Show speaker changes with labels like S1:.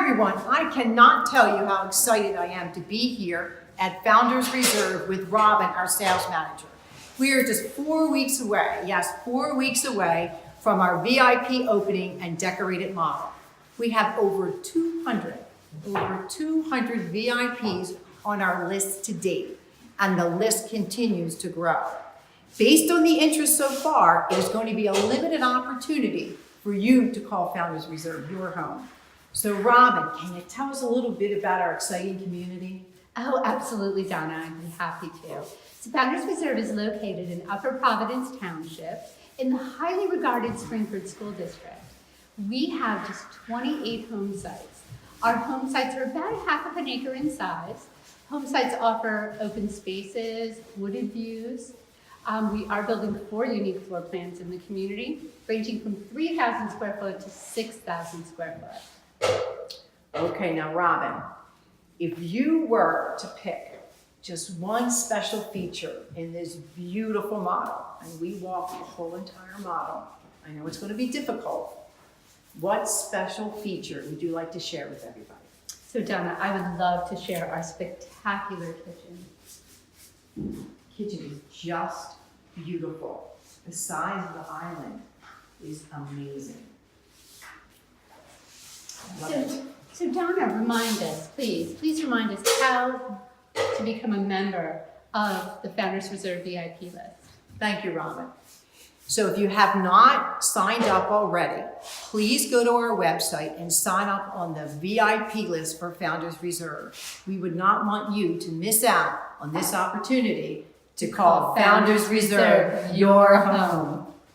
S1: everyone, I cannot tell you how excited I am to be here at Founders Reserve with Robin, our sales manager. We are just 4 weeks away, yes, 4 weeks away from our VIP opening and decorated model. We have over 200 VIPs on our list to date, and the list continues to grow. Based on the interest so far, it is going to be a limited opportunity for you to call Founders Reserve your home. So Robin, can you tell us a little bit about our exciting community?
S2: Oh, absolutely, Donna. I'd be happy to. So Founders Reserve is located in Upper Providence Township in the highly regarded Springford School District. We have just 28 home sites. Our home sites are about half of an acre in size. Home sites offer open spaces, wooded views. We are building 4 unique floor plans in the community, ranging from 3,000 square foot to 6,000 square foot.
S1: Okay, now Robin, if you were to pick just one special feature in this beautiful model, and we walk the whole entire model, I know it's going to be difficult, what special feature would you like to share with everybody?
S2: So Donna, I would love to share our spectacular kitchen.
S1: Kitchen is just beautiful. The size of the island is amazing. Love it.
S2: So Donna, remind us, please remind us how to become a member of the Founders Reserve VIP list.
S1: Thank you, Robin. So if you have not signed up already, please go to our website and sign up on the VIP list for Founders Reserve. We would not want you to miss out on this opportunity to call Founders Reserve your home.